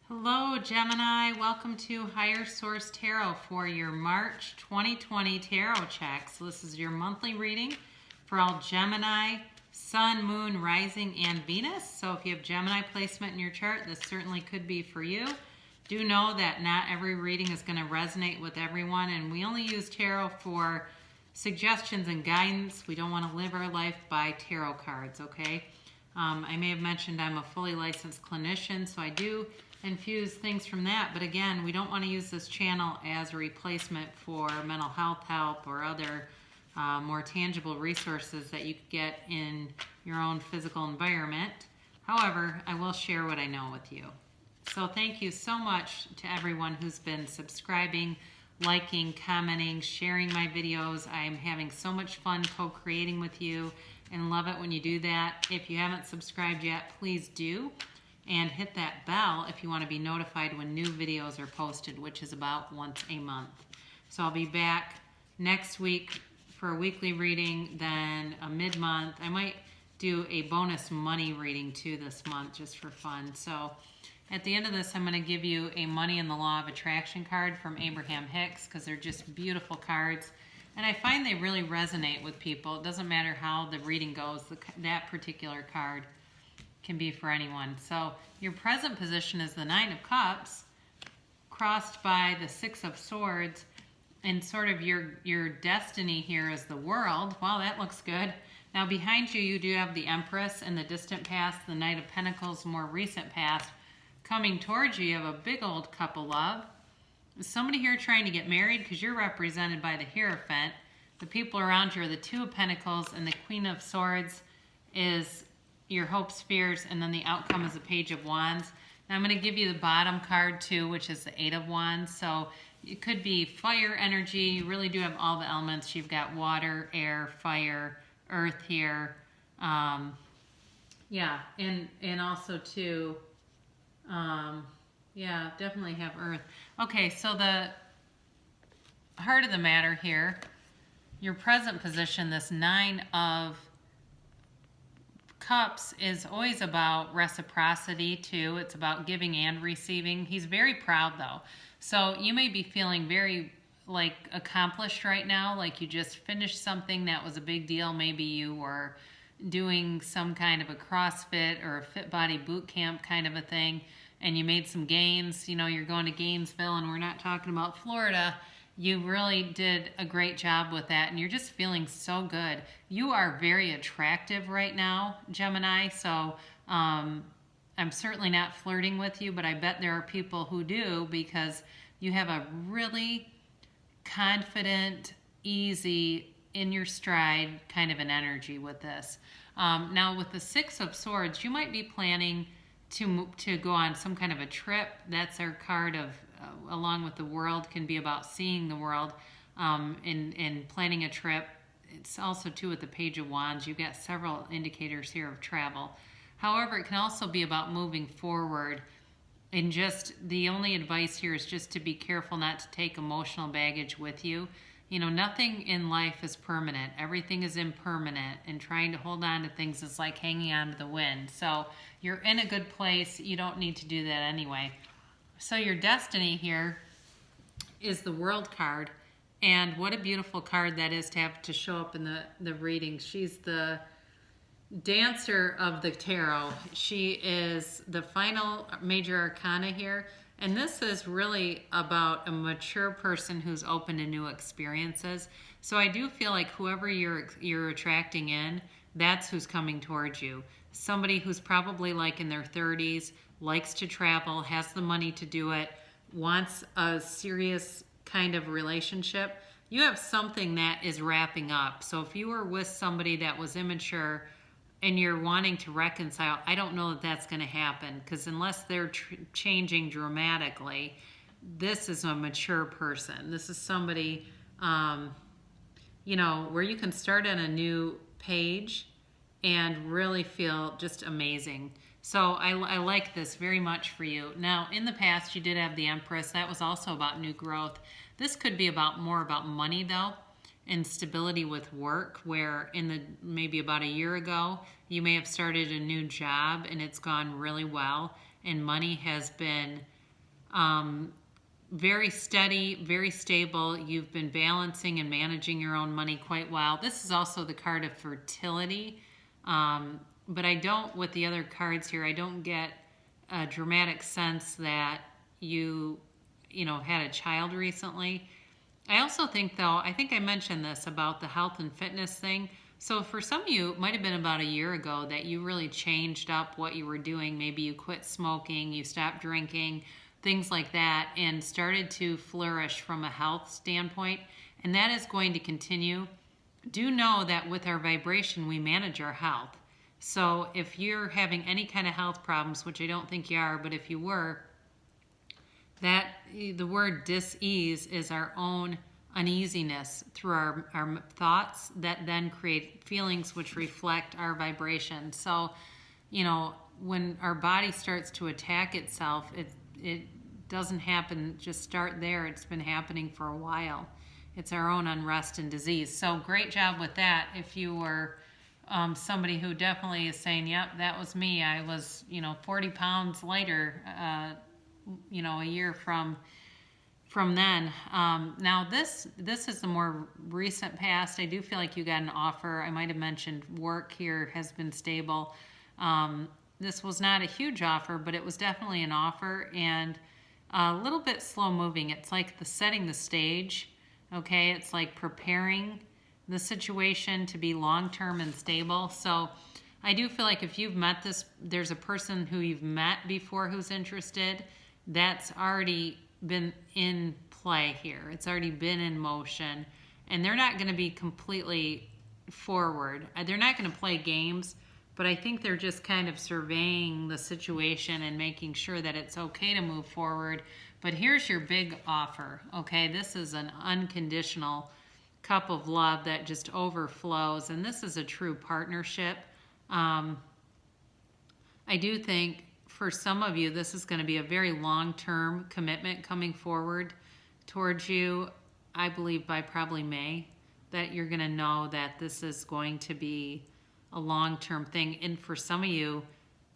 Hello, Gemini. Welcome to Higher Source Tarot for your March 2020 tarot check. So this is your monthly reading for all Gemini, Sun, Moon, Rising, and Venus. So if you have Gemini placement in your chart, this certainly could be for you. Do know that not every reading is going to resonate with everyone, and we only use tarot for suggestions and guidance. We don't want to live our life by tarot cards, okay? I may have mentioned I'm a fully licensed clinician, so I do infuse things from that. But again, we don't want to use this channel as a replacement for mental health help or other more tangible resources that you could get in your own physical environment. However, I will share what I know with you. So thank you so much to everyone who's been subscribing, liking, commenting, sharing my videos. I am having so much fun co-creating with you and love it when you do that. If you haven't subscribed yet, please do. And hit that bell if you want to be notified when new videos are posted, which is about once a month. So I'll be back next week for a weekly reading, then a mid-month. I might do a bonus money reading too this month just for fun. So at the end of this, I'm going to give you a Money and the Law of Attraction card from Abraham Hicks because they're just beautiful cards. And I find they really resonate with people. It doesn't matter how the reading goes, that particular card can be for anyone. So your present position is the Nine of Cups crossed by the Six of Swords, and sort of your destiny here is the World. Wow, that looks good. Now behind you, you do have the Empress in the distant past, the Knight of Pentacles, more recent past. Coming towards you, you have a big old Cup of Love. Is somebody here trying to get married? Because you're represented by the Hierophant. The people around you are the Two of Pentacles, and the Queen of Swords is your hopes, fears, and then the outcome is the Page of Wands. Now I'm going to give you the bottom card too, which is the Eight of Wands. So it could be fire energy. You really do have all the elements. You've got water, air, fire, earth here. Yeah, and also too, yeah, definitely have earth. Okay, so the heart of the matter here, your present position, this Nine of Cups is always about reciprocity too. It's about giving and receiving. He's very proud though. So you may be feeling very like accomplished right now, like you just finished something that was a big deal. Maybe you were doing some kind of a CrossFit or a Fit Body boot camp kind of a thing, and you made some gains. You know, you're going to Gainesville, and we're not talking about Florida. You really did a great job with that, and you're just feeling so good. You are very attractive right now, Gemini, so I'm certainly not flirting with you, but I bet there are people who do because you have a really confident, easy, in your stride kind of an energy with this. Now with the Six of Swords, you might be planning to go on some kind of a trip. That's our card of along with the World, can be about seeing the world and planning a trip. It's also too with the Page of Wands. You've got several indicators here of travel. However, it can also be about moving forward, and just the only advice here is just to be careful not to take emotional baggage with you. You know, nothing in life is permanent. Everything is impermanent, and trying to hold on to things is like hanging on to the wind. So you're in a good place. You don't need to do that anyway. So your destiny here is the World card, and what a beautiful card that is to have to show up in the reading. She's the dancer of the tarot. She is the final major arcana here, and this is really about a mature person who's open to new experiences. So I do feel like whoever you're attracting in, that's who's coming towards you. Somebody who's probably like in their 30s, likes to travel, has the money to do it, wants a serious kind of relationship. You have something that is wrapping up. So if you were with somebody that was immature and you're wanting to reconcile, I don't know that that's going to happen, because unless they're changing dramatically, this is a mature person. This is somebody, you know, where you can start on a new page and really feel just amazing. So I like this very much for you. Now, in the past, you did have the Empress. That was also about new growth. This could be more about money, though, and stability with work, where maybe about a year ago, you may have started a new job and it's gone really well, and money has been Very steady, very stable. You've been balancing and managing your own money quite well. This is also the card of fertility. But I don't, with the other cards here, I don't get a dramatic sense that you had a child recently. I also think, though, I think I mentioned this about the health and fitness thing. So for some of you, it might have been about a year ago that you really changed up what you were doing. Maybe you quit smoking, you stopped drinking, things like that, and started to flourish from a health standpoint. And that is going to continue. Do know that with our vibration, we manage our health. So if you're having any kind of health problems, which I don't think you are, but if you were, that the word dis-ease is our own uneasiness through our thoughts that then create feelings which reflect our vibration. So, when our body starts to attack itself, it doesn't happen, just start there. It's been happening for a while. It's our own unrest and disease. So great job with that. If you were somebody who definitely is saying, yep, that was me. I was, 40 pounds lighter, a year from then. Now this is the more recent past. I do feel like you got an offer. I might have mentioned work here has been stable. This was not a huge offer, but it was definitely an offer and a little bit slow moving. It's like setting the stage. Okay, it's like preparing the situation to be long-term and stable. So I do feel like if you've met there's a person who you've met before who's interested. That's already been in play here. It's already been in motion. And they're not going to be completely forward. They're not going to play games, but I think they're just kind of surveying the situation and making sure that it's okay to move forward. But here's your big offer, okay? This is an unconditional cup of love that just overflows, and this is a true partnership. I do think for some of you, this is going to be a very long-term commitment coming forward towards you. I believe by probably May that you're going to know that this is going to be a long-term thing. And for some of you,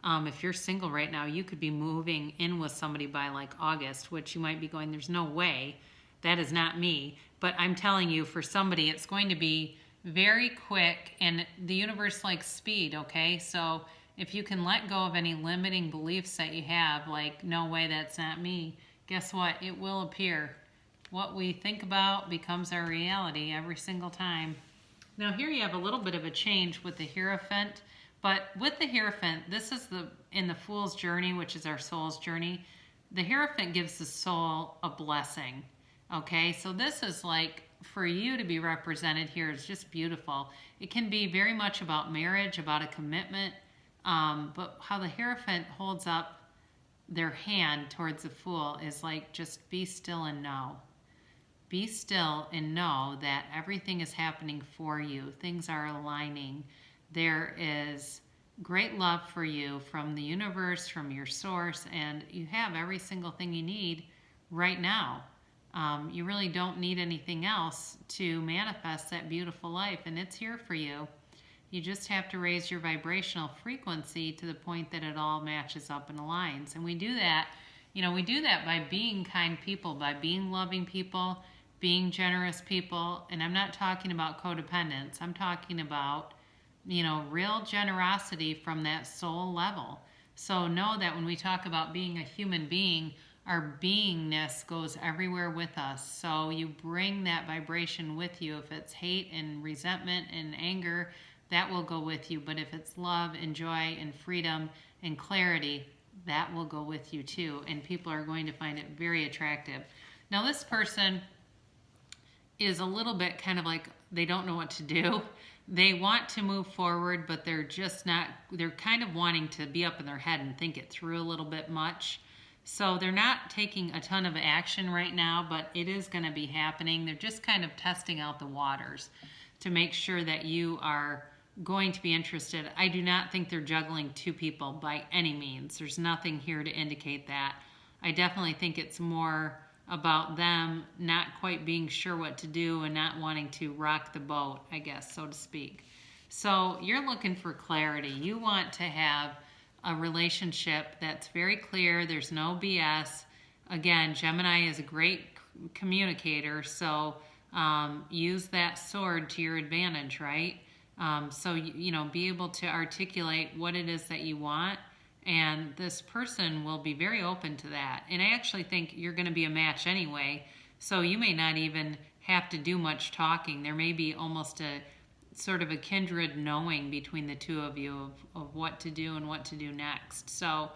if you're single right now, you could be moving in with somebody by like August, which you might be going, there's no way. That is not me. But I'm telling you, for somebody, it's going to be very quick, and the universe likes speed, okay? So if you can let go of any limiting beliefs that you have, like, no way, that's not me, guess what? It will appear. What we think about becomes our reality every single time. Now here you have a little bit of a change with the Hierophant, but with the Hierophant, this is in the Fool's Journey, which is our soul's journey. The Hierophant gives the soul a blessing, okay? So this is like, for you to be represented here is just beautiful. It can be very much about marriage, about a commitment, but how the Hierophant holds up their hand towards the Fool is like, just be still and know. Be still and know that everything is happening for you. Things are aligning. There is great love for you from the universe, from your source, and you have every single thing you need right now. You really don't need anything else to manifest that beautiful life, and it's here for you. You just have to raise your vibrational frequency to the point that it all matches up and aligns. And we do that, we do that by being kind people, by being loving people, being generous people. And I'm not talking about codependence. I'm talking about, real generosity from that soul level. So know that when we talk about being a human being, our beingness goes everywhere with us. So you bring that vibration with you. If it's hate and resentment and anger, that will go with you. But if it's love and joy and freedom and clarity, that will go with you too. And people are going to find it very attractive. Now this person is a little bit kind of like, they don't know what to do. They want to move forward, but they're just not, they're kind of wanting to be up in their head and think it through a little bit much. So they're not taking a ton of action right now, but it is going to be happening. They're just kind of testing out the waters to make sure that you are going to be interested. I do not think they're juggling two people by any means. There's nothing here to indicate that. I definitely think it's more about them not quite being sure what to do and not wanting to rock the boat, I guess, so to speak. So you're looking for clarity. You want to have a relationship that's very clear. There's no BS. again, Gemini is a great communicator, so use that sword to your advantage, right? So, you know, be able to articulate what it is that you want, and this person will be very open to that. And I actually think you're going to be a match anyway, so you may not even have to do much talking. There may be almost a sort of a kindred knowing between the two of you of what to do and what to do next. So,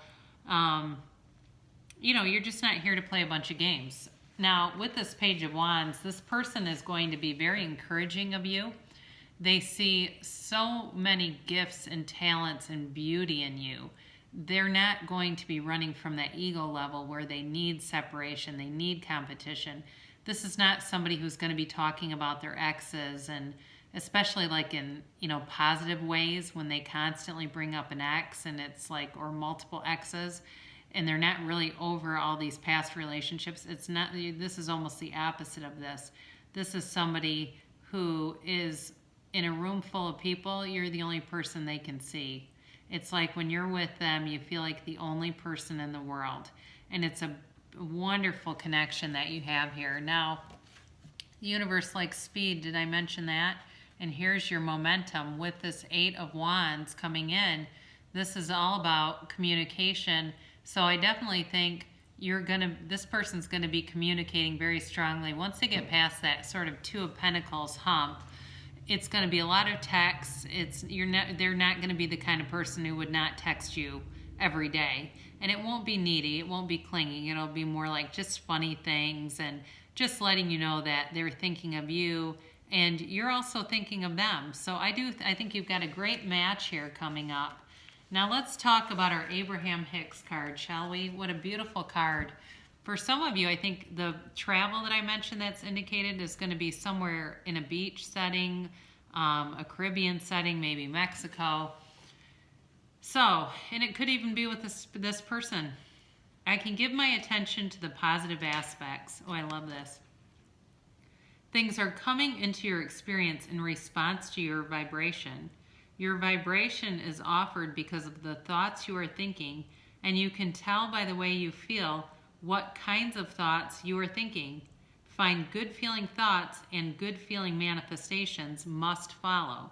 you know, you're just not here to play a bunch of games. Now, with this Page of Wands, this person is going to be very encouraging of you. They see so many gifts and talents and beauty in you. They're not going to be running from that ego level where they need separation, they need competition. This is not somebody who's going to be talking about their exes, and especially like in, you know, positive ways when they constantly bring up an ex and it's like, or multiple exes, and they're not really over all these past relationships. It's not, this is almost the opposite of this. This is somebody who is in a room full of people, you're the only person they can see. It's like when you're with them, you feel like the only person in the world. And it's a wonderful connection that you have here. Now, the universe likes speed. Did I mention that? And here's your momentum with this 8 of Wands coming in. This is all about communication. So I definitely think this person's gonna be communicating very strongly. Once they get past that sort of 2 of Pentacles hump, it's going to be a lot of texts. They're not going to be the kind of person who would not text you every day. And it won't be needy. It won't be clinging. It'll be more like just funny things and just letting you know that they're thinking of you and you're also thinking of them. So I think you've got a great match here coming up. Now let's talk about our Abraham Hicks card, shall we? What a beautiful card. For some of you, I think the travel that I mentioned that's indicated is going to be somewhere in a beach setting, a Caribbean setting, maybe Mexico. So, and it could even be with this person. I can give my attention to the positive aspects. Oh, I love this. Things are coming into your experience in response to your vibration. Your vibration is offered because of the thoughts you are thinking, and you can tell by the way you feel what kinds of thoughts you are thinking. Find good feeling thoughts and good feeling manifestations must follow.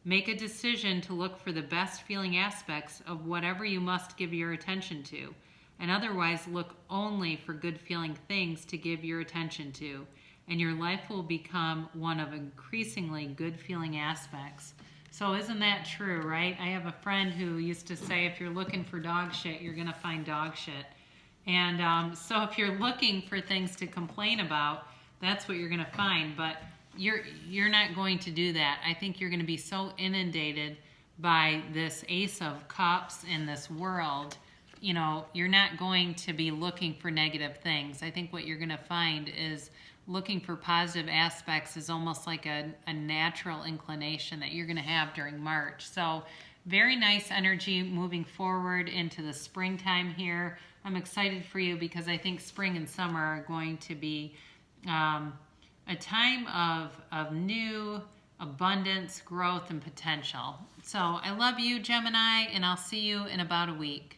Make a decision to look for the best feeling aspects of whatever you must give your attention to, and otherwise look only for good feeling things to give your attention to, and your life will become one of increasingly good feeling aspects. So isn't that true, right? I have a friend who used to say, if you're looking for dog shit, you're gonna find dog shit. And so if you're looking for things to complain about, that's what you're going to find. But you're not going to do that. I think you're going to be so inundated by this Ace of Cups in this world. You know, you're not going to be looking for negative things. I think what you're going to find is looking for positive aspects is almost like a natural inclination that you're going to have during March. So very nice energy moving forward into the springtime here. I'm excited for you because I think spring and summer are going to be a time of new abundance, growth, and potential. So I love you, Gemini, and I'll see you in about a week.